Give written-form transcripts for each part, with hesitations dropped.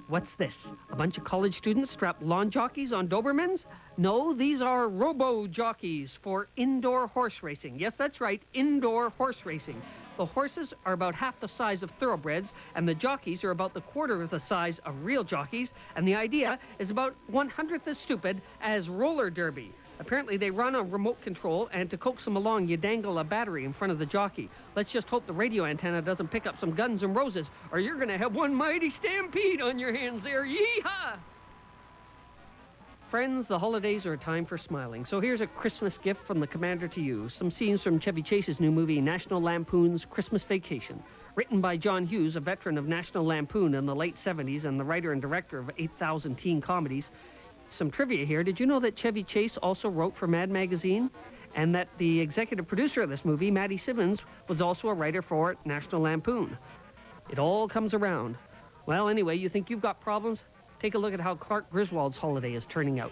What's this? A bunch of college students strap lawn jockeys on Dobermans? No, these are robo-jockeys for indoor horse racing. Yes, that's right, indoor horse racing. The horses are about half the size of thoroughbreds, and the jockeys are about the quarter of the size of real jockeys, and the idea is about 1/100th as stupid as roller derby. Apparently, they run on remote control, and to coax them along, you dangle a battery in front of the jockey. Let's just hope the radio antenna doesn't pick up some Guns N' Roses, or you're going to have one mighty stampede on your hands there. Yee-haw! Friends, the holidays are a time for smiling, so here's a Christmas gift from the commander to you. Some scenes from Chevy Chase's new movie, National Lampoon's Christmas Vacation. Written by John Hughes, a veteran of National Lampoon in the late 70s and the writer and director of 8,000 teen comedies. Some trivia here. Did you know that Chevy Chase also wrote for Mad Magazine? And that the executive producer of this movie, Matty Simmons, was also a writer for National Lampoon. It all comes around. Well, anyway, you think you've got problems? Take a look at how Clark Griswold's holiday is turning out.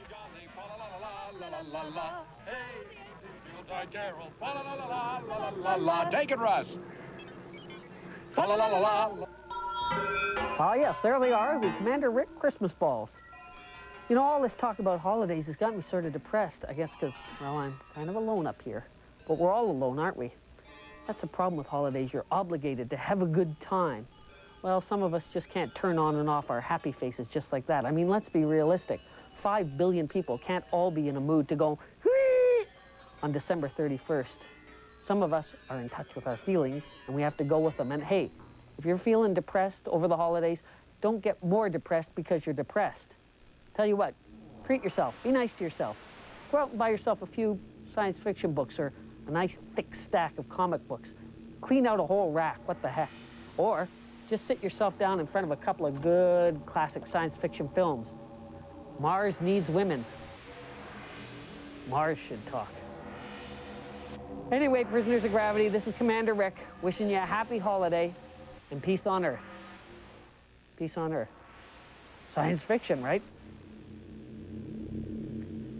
Take it, Russ. Oh, yes, there they are, the Commander Rick Christmas balls. You know, all this talk about holidays has got me sort of depressed, I guess, because, well, I'm kind of alone up here. But we're all alone, aren't we? That's the problem with holidays. You're obligated to have a good time. Well, some of us just can't turn on and off our happy faces just like that. I mean, let's be realistic. 5 billion people can't all be in a mood to go, whee, on December 31st. Some of us are in touch with our feelings, and we have to go with them. And hey, if you're feeling depressed over the holidays, don't get more depressed because you're depressed. Tell you what, treat yourself. Be nice to yourself. Go out and buy yourself a few science fiction books or a nice thick stack of comic books. Clean out a whole rack, what the heck. Or just sit yourself down in front of a couple of good classic science fiction films. Mars Needs Women. Mars should talk. Anyway, prisoners of gravity, this is Commander Rick wishing you a happy holiday and peace on Earth. Peace on Earth. Science fiction, right?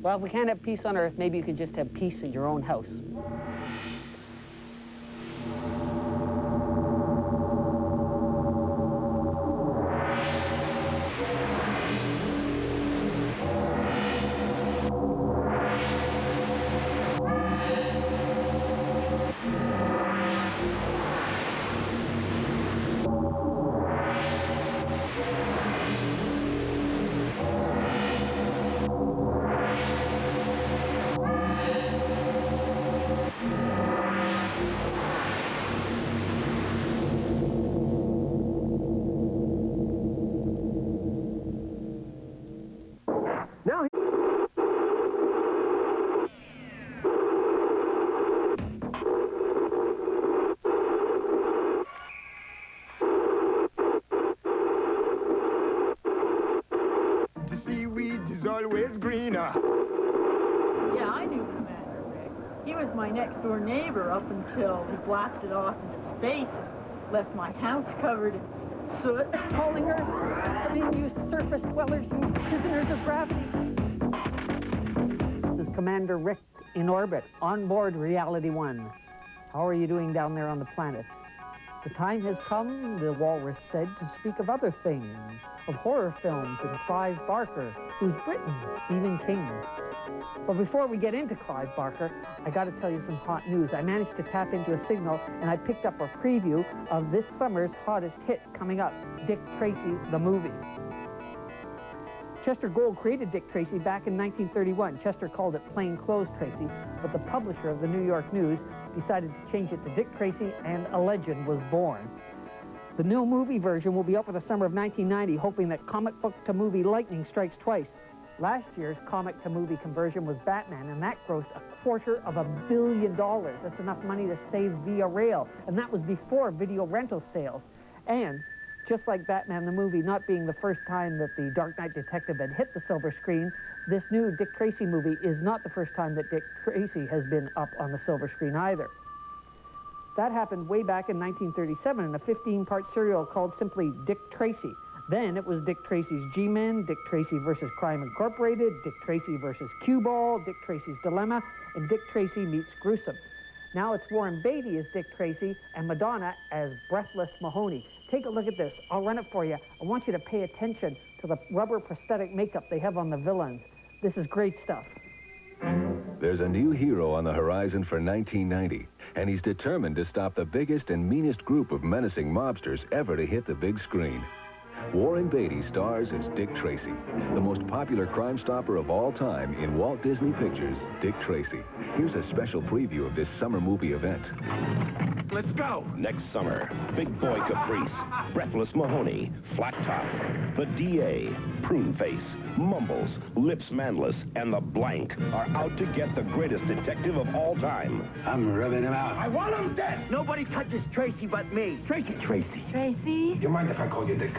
Well, if we can't have peace on Earth, maybe you could just have peace in your own house. Now The seaweed is always greener. Yeah, I knew Commander Rick. He was my next-door neighbor up until he blasted off into space and left my house covered in soot. calling Earth, being you surface dwellers, you prisoners of gravity. This is Commander Rick in orbit, on board Reality One. How are you doing down there on the planet? The time has come, the walrus said, to speak of other things, of horror films and Clive Barker, who's Britain, Stephen King. But before we get into Clive Barker, I got to tell you some hot news. I managed to tap into a signal, and I picked up a preview of this summer's hottest hit coming up, Dick Tracy, the movie. Chester Gould created Dick Tracy back in 1931. Chester called it Plain Clothes Tracy, but the publisher of the New York News decided to change it to Dick Tracy, and a legend was born. The new movie version will be out for the summer of 1990, hoping that comic book to movie lightning strikes twice. Last year's comic to movie conversion was Batman, and that grossed $250 million. That's enough money to save via rail, and that was before video rental sales. And just like Batman the movie not being the first time that the Dark Knight detective had hit the silver screen, this new Dick Tracy movie is not the first time that Dick Tracy has been up on the silver screen either. That happened way back in 1937 in a 15-part serial called simply Dick Tracy. Then it was Dick Tracy's G-Men, Dick Tracy versus Crime Incorporated, Dick Tracy versus Q-Ball, Dick Tracy's Dilemma, and Dick Tracy meets Gruesome. Now it's Warren Beatty as Dick Tracy and Madonna as Breathless Mahoney. take a look at this. I'll run it for you. I want you to pay attention to the rubber prosthetic makeup they have on the villains. This is great stuff. There's a new hero on the horizon for 1990, and he's determined to stop the biggest and meanest group of menacing mobsters ever to hit the big screen. Warren Beatty stars as Dick Tracy, the most popular crime stopper of all time in Walt Disney Pictures' Dick Tracy. Here's a special preview of this summer movie event. Let's go! Next summer, Big Boy Caprice, Breathless Mahoney, Flat Top, the DA, Prune Face, Mumbles, Lips Manless, and the Blank are out to get the greatest detective of all time. I'm rubbing him out. I want him dead! Nobody touches Tracy but me. Tracy. Tracy? You mind if I call you Dick?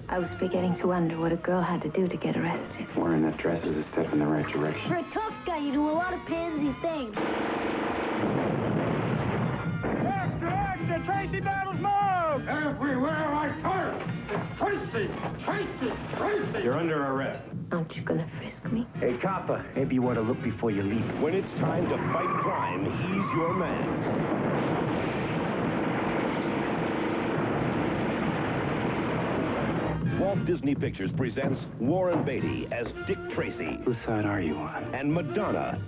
I was beginning to wonder what a girl had to do to get arrested. Wearing that dress is a step in the right direction. For a tough guy, you do a lot of pansy things. Extra, extra! Tracy battles mob! Everywhere I turn! It's Tracy! You're under arrest. Aren't you gonna frisk me? Hey, copper, maybe you want to look before you leap. When it's time to fight crime, he's your man. Walt Disney Pictures presents Warren Beatty as Dick Tracy Whose side are you on? and Madonna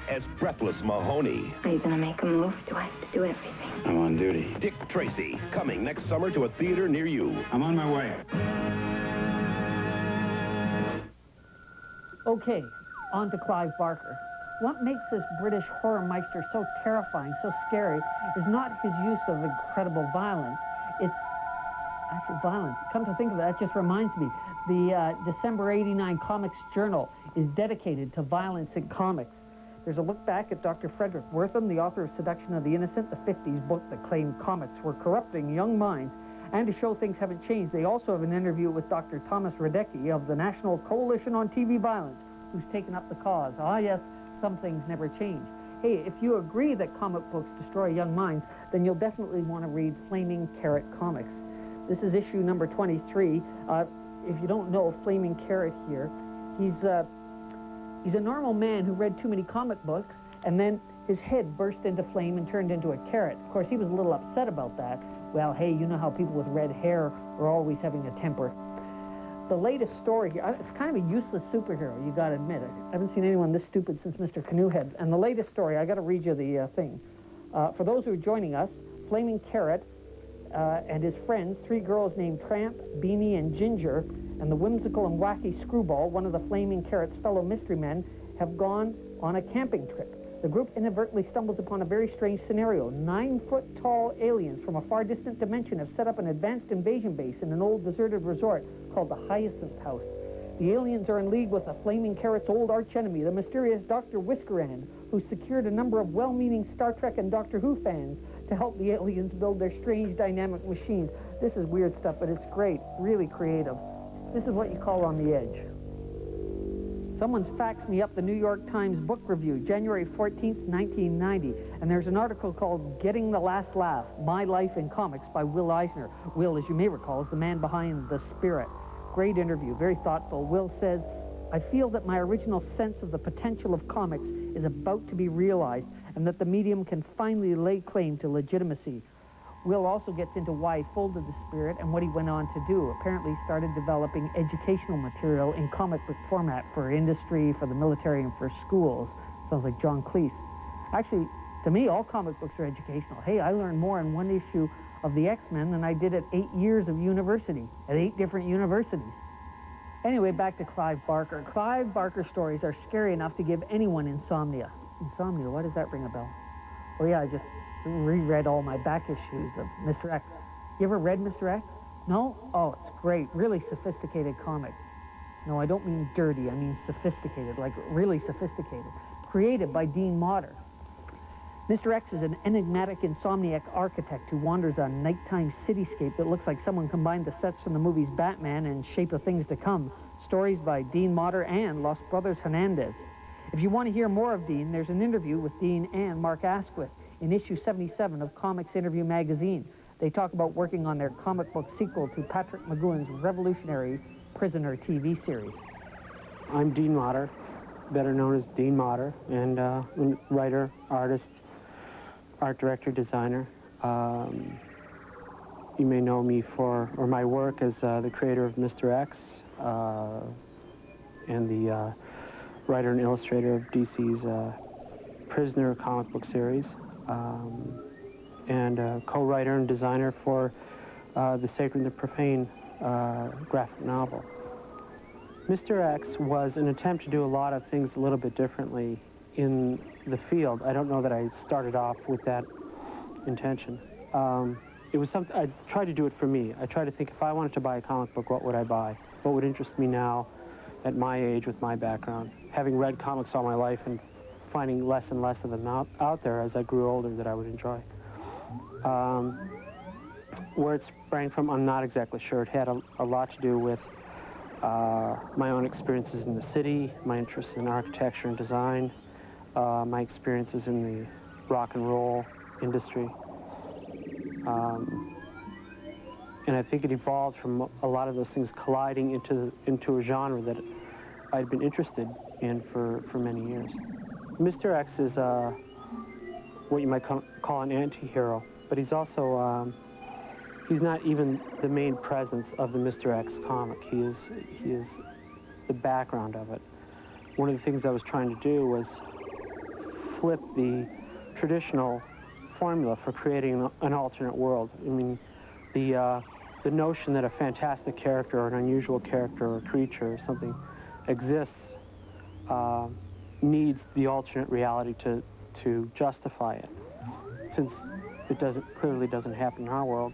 as Breathless Mahoney. Are you gonna make a move? Do I have to do everything? I'm on duty. Dick Tracy, coming next summer to a theater near you. I'm on my way. Okay, on to Clive Barker. What makes this British horror meister so terrifying, so scary, is not his use of incredible violence. It's actually violence. Come to think of it, that just reminds me. The December '89 Comics Journal is dedicated to violence in comics. There's a look back at Dr. Frederick Wortham, the author of Seduction of the Innocent, the '50s book that claimed comics were corrupting young minds. And to show things haven't changed, they also have an interview with Dr. Thomas Radecki of the National Coalition on TV Violence, who's taken up the cause. Ah, yes, some things never change. Hey, if you agree that comic books destroy young minds, then you'll definitely want to read Flaming Carrot Comics. This is issue number 23. If you don't know, Flaming Carrot here, he's a normal man who read too many comic books, and then his head burst into flame and turned into a carrot. Of course, he was a little upset about that. Well, hey, you know how people with red hair are always having a temper. The latest story here, it's kind of a useless superhero, you got to admit it. I haven't seen anyone this stupid since Mr. Canoehead. And the latest story, I got to read you the thing. For those who are joining us, Flaming Carrot and his friends, 3 girls named Tramp, Beanie, and Ginger, and the whimsical and wacky Screwball, one of the Flaming Carrot's fellow mystery men, have gone on a camping trip. The group inadvertently stumbles upon a very strange scenario. 9-foot-tall aliens from a far distant dimension have set up an advanced invasion base in an old deserted resort called the Hyacinth House. The aliens are in league with the Flaming Carrot's old archenemy, the mysterious Dr. Whiskerand, who secured a number of well-meaning Star Trek and Doctor Who fans to help the aliens build their strange dynamic machines. This is weird stuff, but it's great, really creative. This is what you call on the edge. Someone's faxed me up the New York Times book review, January 14th, 1990, and there's an article called Getting the Last Laugh, My Life in Comics by Will Eisner. Will, as you may recall, is the man behind The Spirit. Great interview, very thoughtful. Will says, I feel that my original sense of the potential of comics is about to be realized and that the medium can finally lay claim to legitimacy. Will also gets into why he folded The Spirit and what he went on to do. Apparently he started developing educational material in comic book format for industry, for the military, and for schools. Sounds like John Cleese. Actually, to me, all comic books are educational. Hey, I learned more in one issue of the X-Men than I did at 8 years of university, at 8 different universities. Anyway, back to Clive Barker. Clive Barker stories are scary enough to give anyone insomnia. Insomnia, why does that ring a bell? Oh yeah, I just reread all my back issues of Mr. X. You ever read Mr. X? No? Oh, it's great. Really sophisticated comic. No, I don't mean dirty. I mean sophisticated, like really sophisticated. Created by Dean Motter. Mr. X is an enigmatic insomniac architect who wanders a nighttime cityscape that looks like someone combined the sets from the movies Batman and Shape of Things to Come. Stories by Dean Motter and Los Brothers Hernandez. If you want to hear more of Dean, there's an interview with Dean and Mark Asquith in issue 77 of Comics Interview magazine. They talk about working on their comic book sequel to Patrick McGowan's revolutionary Prisoner TV series. I'm Dean Motter, better known as Dean Motter, and I'm writer, artist, art director, designer. you may know me for, or my work as the creator of Mr. X and the writer and illustrator of DC's Prisoner comic book series, and co-writer and designer for the Sacred and the Profane graphic novel. Mr. X was an attempt to do a lot of things a little bit differently in the field. I don't know that I started off with that intention. It was something, I tried to do it for me. I tried to think, if I wanted to buy a comic book, what would I buy? What would interest me now at my age with my background? Having read comics all my life and finding less and less of them out there as I grew older that I would enjoy. Where it sprang from, I'm not exactly sure. It had a lot to do with my own experiences in the city, my interests in architecture and design, my experiences in the rock and roll industry. And I think it evolved from a lot of those things colliding into a genre that I'd been interested in for many years. Mr. X is what you might call an anti-hero, but he's also, he's not even the main presence of the Mr. X comic. He is the background of it. One of the things I was trying to do was flip the traditional formula for creating an alternate world. I mean, the notion that a fantastic character or an unusual character or creature or something exists needs the alternate reality to justify it. Since it clearly doesn't happen in our world,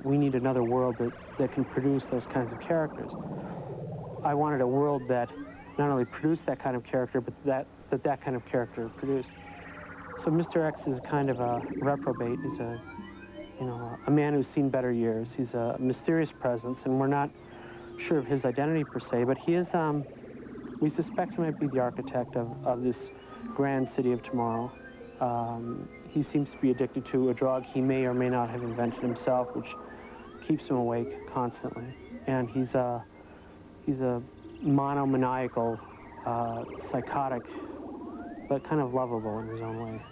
we need another world that can produce those kinds of characters. I wanted a world that not only produced that kind of character, but that kind of character produced. So Mr. X is kind of a reprobate. He's a man who's seen better years. He's a mysterious presence, and we're not sure of his identity per se, but he is, we suspect he might be the architect of this grand city of tomorrow. He seems to be addicted to a drug he may or may not have invented himself, which keeps him awake constantly. And he's a monomaniacal, psychotic, but kind of lovable in his own way.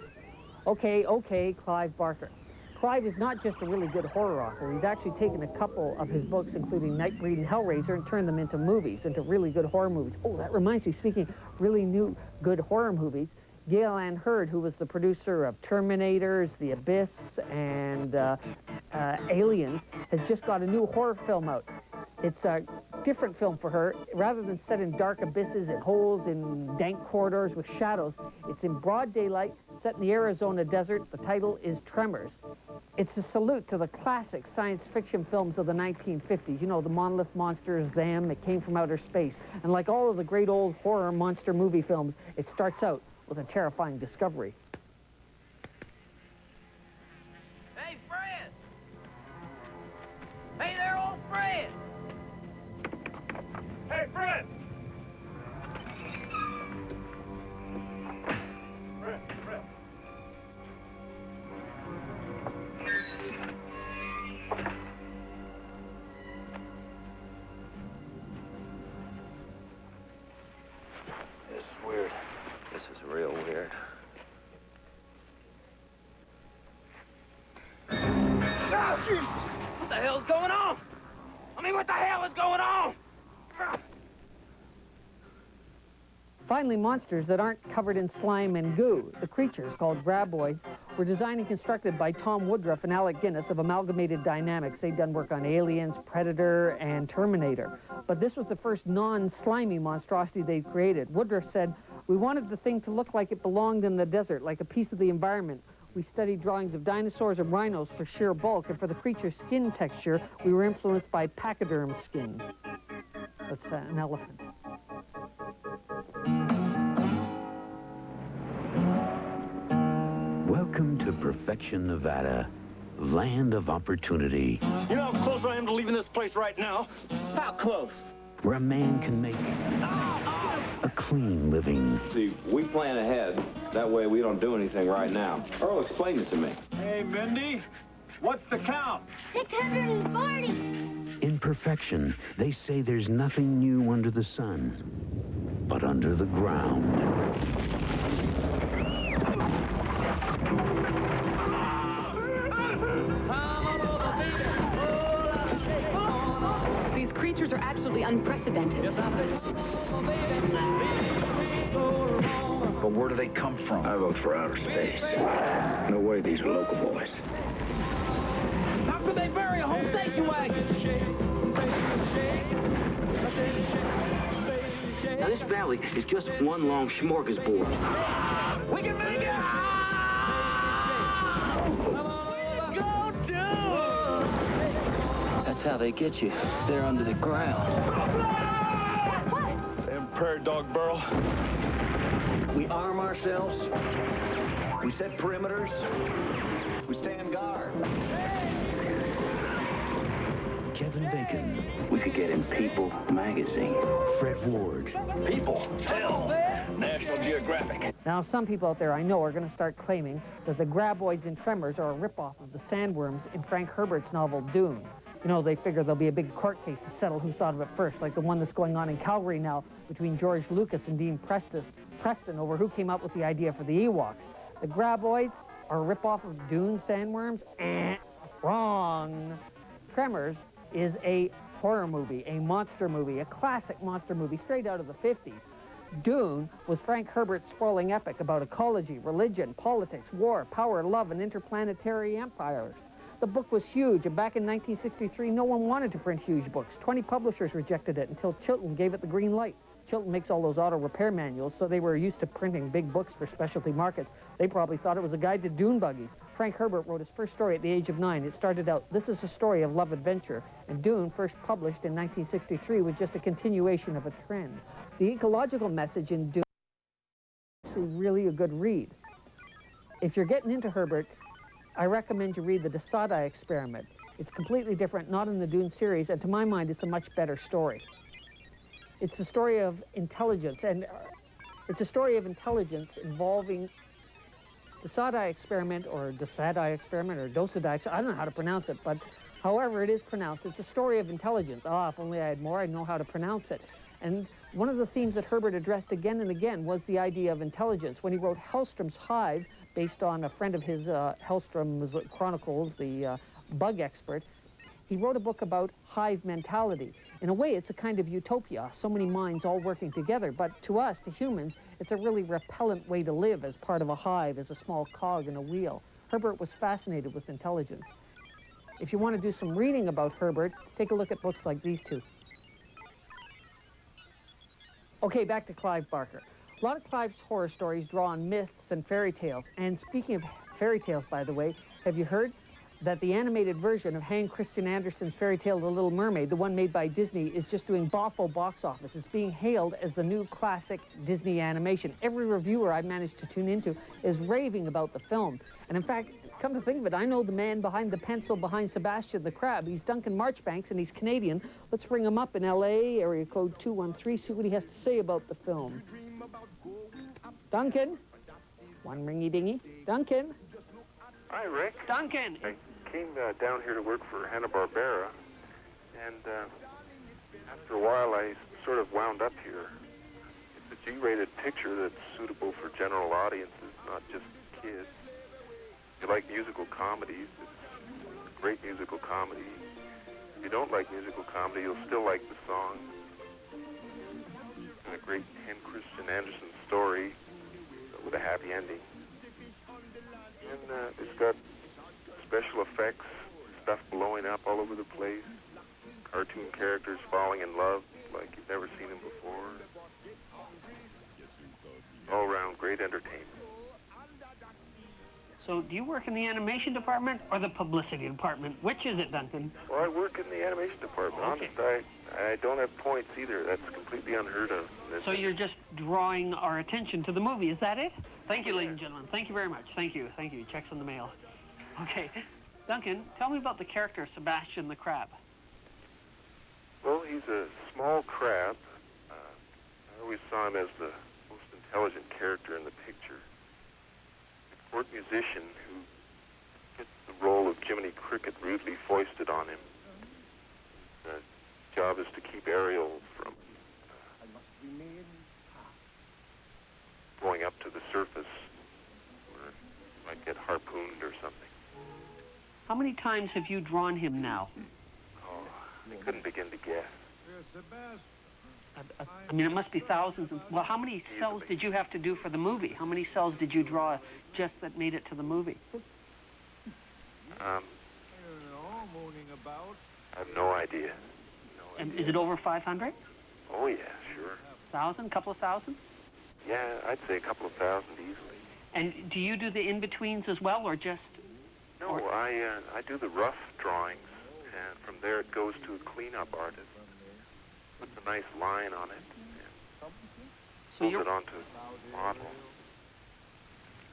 Okay, Clive Barker. Clive is not just a really good horror author. He's actually taken a couple of his books, including Nightbreed and Hellraiser, and turned them into movies, into really good horror movies. Oh, that reminds me, speaking of really new good horror movies, Gail Ann Hurd, who was the producer of Terminators, The Abyss, and Aliens, has just got a new horror film out. It's a different film for her. Rather than set in dark abysses and holes in dank corridors with shadows, it's in broad daylight, set in the Arizona desert. The title is Tremors. It's a salute to the classic science fiction films of the 1950s. You know, the monolith monsters, them, it came from outer space. And like all of the great old horror monster movie films, it starts out with a terrifying discovery. Hey, Fred! Hey there, old Fred! Hey, Fred! Fred. This is weird. This is real weird. Oh, Jesus! What the hell's going on? I mean, what the hell is going on? Finally, monsters that aren't covered in slime and goo. The creatures, called graboids, were designed and constructed by Tom Woodruff and Alec Guinness of Amalgamated Dynamics. They'd done work on Aliens, Predator, and Terminator. But this was the first non-slimy monstrosity they'd created. Woodruff said, "We wanted the thing to look like it belonged in the desert, like a piece of the environment. We studied drawings of dinosaurs and rhinos for sheer bulk, and for the creature's skin texture, we were influenced by pachyderm skin." That's an elephant. Welcome to Perfection, Nevada, land of opportunity. You know how close I am to leaving this place right now? How close? Where a man can make a clean living. See, we plan ahead. That way we don't do anything right now. Earl explained it to me. Hey, Mindy, what's the count? 640. In Perfection, they say there's nothing new under the sun, but under the ground. Come on over, baby! are absolutely unprecedented. But where do they come from? I vote for outer space. No way these are local boys. How could they bury a whole station wagon? Now, this valley is just one long smorgasbord. We can make it! That's how they get you. They're under the ground. Them prairie dog burrow. We arm ourselves. We set perimeters. We stand guard. Kevin Bacon. We could get in People magazine. Fred Ward. People. Hell. National Geographic. Now, some people out there I know are going to start claiming that the graboids in Tremors are a ripoff of the sandworms in Frank Herbert's novel Dune. You know, they figure there'll be a big court case to settle who thought of it first, like the one that's going on in Calgary now between George Lucas and Dean Preston over who came up with the idea for the Ewoks. The graboids are a ripoff of Dune sandworms? Wrong. Tremors is a horror movie, a monster movie, a classic monster movie straight out of the 50s. Dune was Frank Herbert's sprawling epic about ecology, religion, politics, war, power, love, and interplanetary empires. The book was huge, and back in 1963, no one wanted to print huge books. 20 publishers rejected it until Chilton gave it the green light. Chilton makes all those auto repair manuals, so they were used to printing big books for specialty markets. They probably thought it was a guide to dune buggies. Frank Herbert wrote his first story at the age of 9. It started out, "This is a story of love adventure," and Dune, first published in 1963, was just a continuation of a trend. The ecological message in Dune is actually really a good read. If you're getting into Herbert, I recommend you read The Desadai Experiment. It's completely different, not in the Dune series, and to my mind, it's a much better story. It's the story of intelligence, and it's a story of intelligence involving the Desadai Experiment, or Desadai Experiment, or Dosadai, I don't know how to pronounce it, but however it is pronounced, it's a story of intelligence. Ah, if only I had more, I'd know how to pronounce it. And one of the themes that Herbert addressed again and again was the idea of intelligence. When he wrote Hellstrom's Hive, based on a friend of his, Hellstrom's Chronicles, the bug expert, he wrote a book about hive mentality. In a way, it's a kind of utopia, so many minds all working together, but to us, to humans, it's a really repellent way to live as part of a hive, as a small cog in a wheel. Herbert was fascinated with intelligence. If you want to do some reading about Herbert, take a look at books like these two. Okay, back to Clive Barker. A lot of Clive's horror stories draw on myths and fairy tales. And speaking of fairy tales, by the way, have you heard that the animated version of Hans Christian Andersen's fairy tale The Little Mermaid, the one made by Disney, is just doing boffo box office? It's being hailed as the new classic Disney animation. Every reviewer I've managed to tune into is raving about the film. And in fact, come to think of it, I know the man behind the pencil behind Sebastian the Crab. He's Duncan Marchbanks, and he's Canadian. Let's bring him up in LA, area code 213, see what he has to say about the film. Duncan? One ringy-dingy. Duncan? Hi, Rick. Duncan! I came down here to work for Hanna-Barbera, and after a while I sort of wound up here. It's a G-rated picture that's suitable for general audiences, not just kids. If you like musical comedies, it's a great musical comedy. If you don't like musical comedy, you'll still like the song. And a great Hans Christian Andersen story with a happy ending. And it's got special effects, stuff blowing up all over the place, cartoon characters falling in love like you've never seen them before. All around great entertainment. So do you work in the animation department or the publicity department? Which is it, Duncan? Well, I work in the animation department. Okay. Honest, I don't have points either. That's completely unheard of. So you're just drawing our attention to the movie, is that it? Thank you, ladies and gentlemen. Thank you very much. Thank you. Thank you. Checks in the mail. Okay. Duncan, tell me about the character Sebastian the Crab. Well, he's a small crab. I always saw him as the most intelligent character in the picture. A court musician who gets the role of Jiminy Cricket rudely foisted on him. The job is to keep Ariel from going up to the surface where he might get harpooned or something. How many times have you drawn him now? Oh, I couldn't begin to guess. I mean, it must be thousands. Well, how many cells did you have to do for the movie? How many cells did you draw just that made it to the movie? I have no idea. And is it over 500? Oh, yeah, sure. 1,000? Couple of thousand? Yeah, I'd say a couple of thousand easily. And do you do the in-betweens as well, or just... No, I do the rough drawings, and from there it goes to a cleanup artist. Puts a nice line on it, and pulls it onto a model.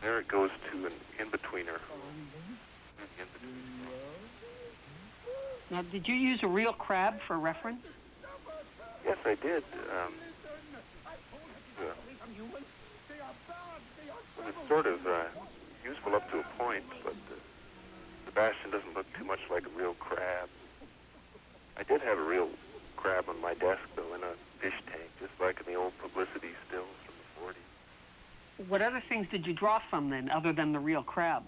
There it goes to an in-betweener. Now, did you use a real crab for reference? Yes, I did. It's sort of useful up to a point, but Sebastian doesn't look too much like a real crab. I did have a real crab on my desk, though, in a fish tank, just like in the old publicity stills from the 40s. What other things did you draw from, then, other than the real crab?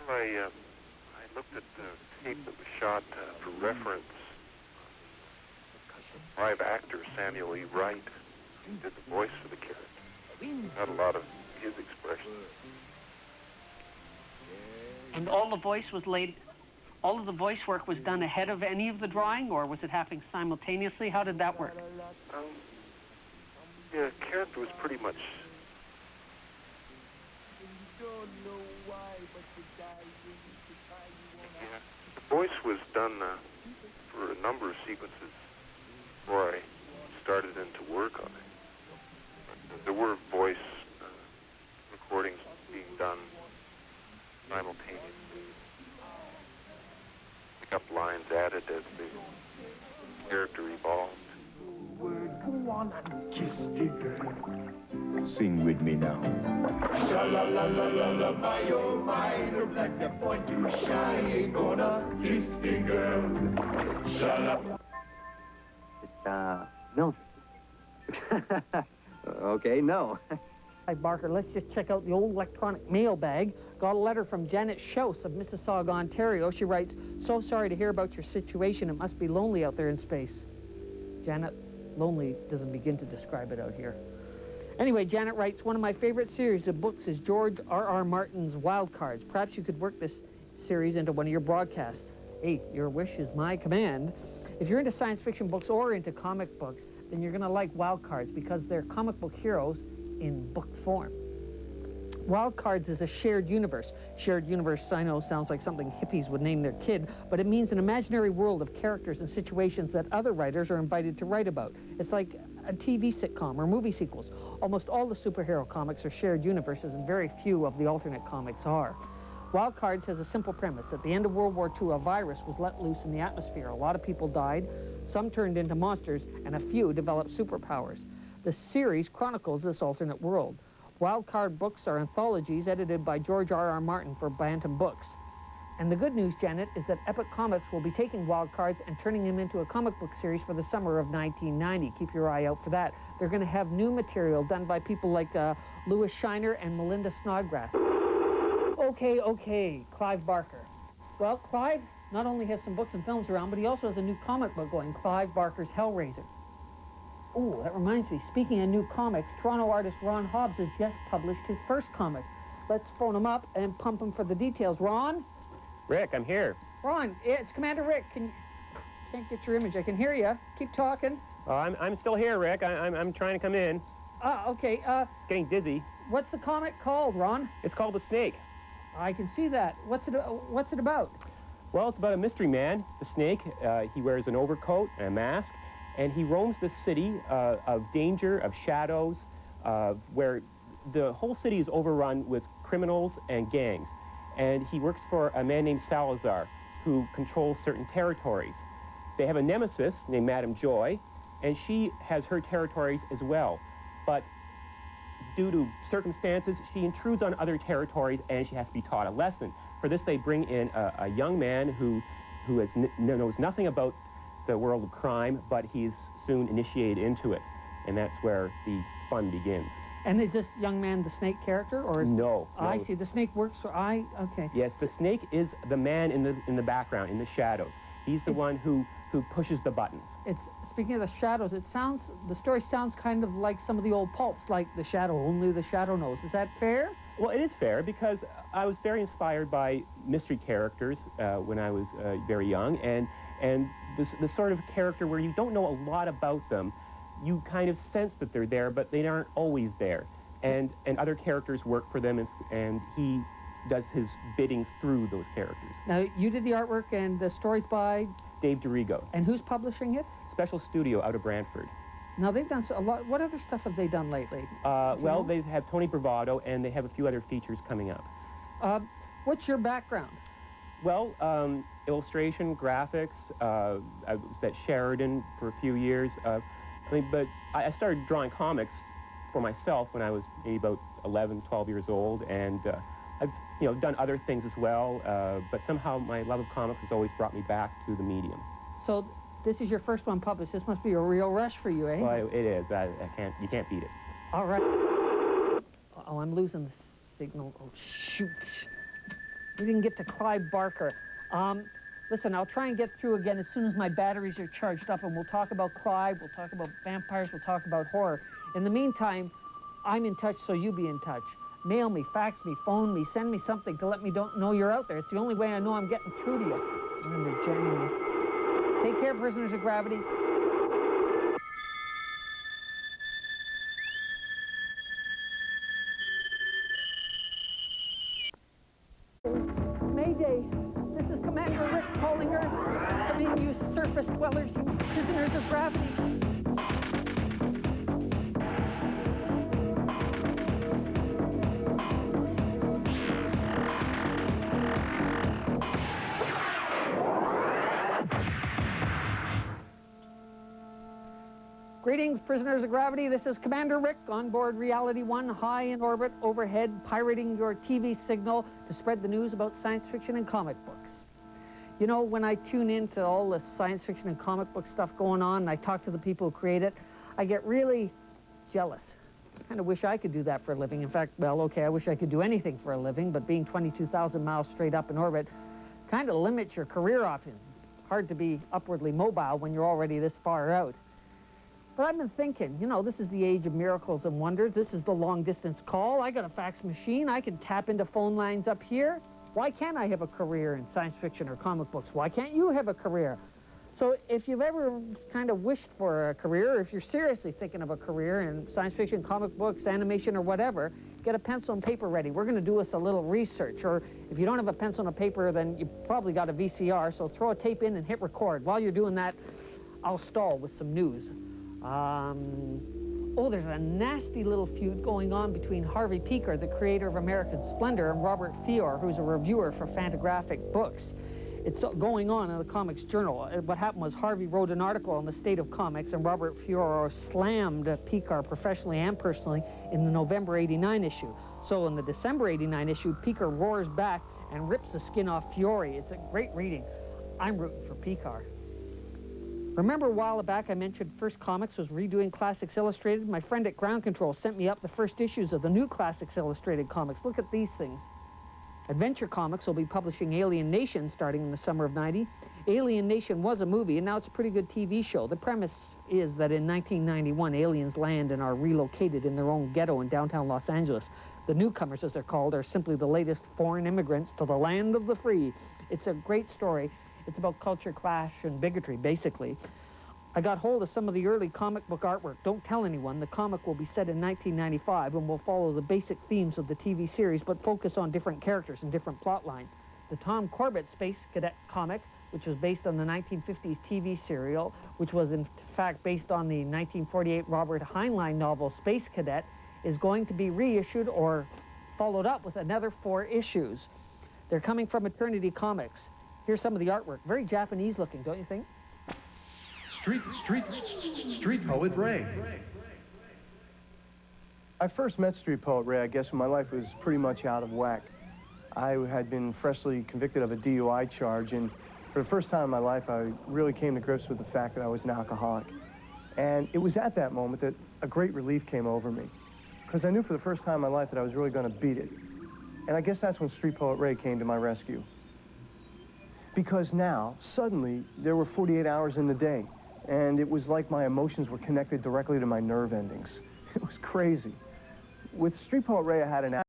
Well, I looked at the tape that was shot for reference. Live actor Samuel E. Wright did the voice for the character. Had a lot of his expressions. And all the voice was laid... All of the voice work was done ahead of any of the drawing, or was it happening simultaneously? How did that work? The character was pretty much... Yeah, the voice was done for a number of sequences before I started into work on it. But there were voice recordings being done simultaneously. Pick up lines added as the character evolved. Go on and kiss the girl. Sing with me now. Sha-la-la-la-la-la, my oh my, look like the point too shy, ain't gonna kiss the girl. Sha-la. It's, Mildred. Okay, no. Hi, Barker, let's just check out the old electronic mailbag. Got a letter from Janet Schouse of Mississauga, Ontario. She writes, "So sorry to hear about your situation. It must be lonely out there in space." Janet, lonely doesn't begin to describe it out here. Anyway, Janet writes, "One of my favorite series of books is George R.R. Martin's Wild Cards. Perhaps you could work this series into one of your broadcasts." Hey, your wish is my command. If you're into science fiction books or into comic books, then you're going to like Wild Cards because they're comic book heroes in book form. Wild Cards is a shared universe. Shared universe, I know, sounds like something hippies would name their kid, but it means an imaginary world of characters and situations that other writers are invited to write about. It's like a TV sitcom or movie sequels. Almost all the superhero comics are shared universes, and very few of the alternate comics are. Wild Cards has a simple premise. At the end of World War II, a virus was let loose in the atmosphere. A lot of people died, some turned into monsters, and a few developed superpowers. The series chronicles this alternate world. Wild Card books are anthologies edited by George R.R. Martin for Bantam Books. And the good news, Janet, is that Epic Comics will be taking Wild Cards and turning them into a comic book series for the summer of 1990. Keep your eye out for that. They're going to have new material done by people like Louis Shiner and Melinda Snodgrass. Okay, Clive Barker. Well, Clive not only has some books and films around, but he also has a new comic book going, Clive Barker's Hellraiser. Oh, that reminds me, speaking of new comics, Toronto artist Ron Hobbs has just published his first comic. Let's phone him up and pump him for the details. Ron? Rick, I'm here. Ron, it's Commander Rick. Can't get your image. I can hear you. Keep talking. Oh, I'm still here, Rick. I'm trying to come in. Okay. Getting dizzy. What's the comic called, Ron? It's called The Snake. I can see that. What's it about? Well, it's about a mystery man, the Snake. He wears an overcoat and a mask, and he roams the city of danger, of shadows, where the whole city is overrun with criminals and gangs. And he works for a man named Salazar, who controls certain territories. They have a nemesis named Madame Joy, and she has her territories as well. But due to circumstances, she intrudes on other territories, and she has to be taught a lesson. For this, they bring in a young man who knows nothing about the world of crime, but he's soon initiated into it. And that's where the fun begins. And is this young man the Snake character, or is No. I see. The Snake works for okay. Yes, the Snake is the man in the background, in the shadows. He's the one who pushes the buttons. Speaking of the shadows, the story sounds kind of like some of the old pulps, like The Shadow, only the shadow knows. Is that fair? Well, it is fair because I was very inspired by mystery characters when I was very young, and the sort of character where you don't know a lot about them, you kind of sense that they're there, but they aren't always there. And other characters work for them, and he does his bidding through those characters. Now, you did the artwork, and the story's by? Dave Dorigo. And who's publishing it? Special Studio out of Brantford. Now, they've done a lot. What other stuff have they done lately? Well, they have Tony Bravado, and they have a few other features coming up. What's your background? Well, illustration, graphics. I was at Sheridan for a few years. But I started drawing comics for myself when I was maybe about 11, 12 years old, and I've done other things as well. But somehow my love of comics has always brought me back to the medium. So this is your first one published. This must be a real rush for you, eh? Well, it is. You can't beat it. All right. Oh, I'm losing the signal. Oh, shoot. We didn't get to Clive Barker. Listen, I'll try and get through again as soon as my batteries are charged up, and we'll talk about Clive, we'll talk about vampires, we'll talk about horror. In the meantime, I'm in touch, so you be in touch. Mail me, fax me, phone me, send me something to let me know you're out there. It's the only way I know I'm getting through to you. They're jamming me. Take care, prisoners of gravity. Mayday. This is Commander Rick calling Earth. Come in, you surface dwellers, you prisoners of gravity. Greetings, prisoners of gravity. This is Commander Rick on board Reality 1, high in orbit overhead, pirating your TV signal to spread the news about science fiction and comic books. You know, when I tune into all the science fiction and comic book stuff going on, and I talk to the people who create it, I get really jealous. I kind of wish I could do that for a living. In fact, well, okay, I wish I could do anything for a living, but being 22,000 miles straight up in orbit kind of limits your career options. Hard to be upwardly mobile when you're already this far out. But I've been thinking, you know, this is the age of miracles and wonders. This is the long-distance call. I got a fax machine. I can tap into phone lines up here. Why can't I have a career in science fiction or comic books? Why can't you have a career? So if you've ever kind of wished for a career, or if you're seriously thinking of a career in science fiction, comic books, animation, or whatever, get a pencil and paper ready. We're going to do us a little research. Or if you don't have a pencil and a paper, then you probably got a VCR. So throw a tape in and hit record. While you're doing that, I'll stall with some news. Oh, there's a nasty little feud going on between Harvey Pekar, the creator of American Splendor, and Robert Fior, who's a reviewer for Fantagraphic Books. It's going on in the Comics Journal. What happened was Harvey wrote an article on the state of comics, and Robert Fior slammed Pekar professionally and personally in the November '89 issue. So in the December '89 issue, Pekar roars back and rips the skin off Fiore. It's a great reading. I'm rooting for Pekar. Remember a while back I mentioned First Comics was redoing Classics Illustrated? My friend at Ground Control sent me up the first issues of the new Classics Illustrated comics. Look at these things. Adventure Comics will be publishing Alien Nation starting in the summer of '90. Alien Nation was a movie, and now it's a pretty good TV show. The premise is that in 1991, aliens land and are relocated in their own ghetto in downtown Los Angeles. The newcomers, as they're called, are simply the latest foreign immigrants to the land of the free. It's a great story. It's about culture clash and bigotry, basically. I got hold of some of the early comic book artwork. Don't tell anyone. The comic will be set in 1995 and will follow the basic themes of the TV series, but focus on different characters and different plot lines. The Tom Corbett Space Cadet comic, which was based on the 1950s TV serial, which was in fact based on the 1948 Robert Heinlein novel Space Cadet, is going to be reissued or followed up with another 4 issues. They're coming from Eternity Comics. Here's some of the artwork. Very Japanese looking, don't you think? Street Poet Ray. I first met Street Poet Ray, I guess, when my life was pretty much out of whack. I had been freshly convicted of a DUI charge, and for the first time in my life, I really came to grips with the fact that I was an alcoholic. And it was at that moment that a great relief came over me, because I knew for the first time in my life that I was really going to beat it. And I guess that's when Street Poet Ray came to my rescue. Because now, suddenly, there were 48 hours in the day, and it was like my emotions were connected directly to my nerve endings. It was crazy. With Street Poet Ray, I had an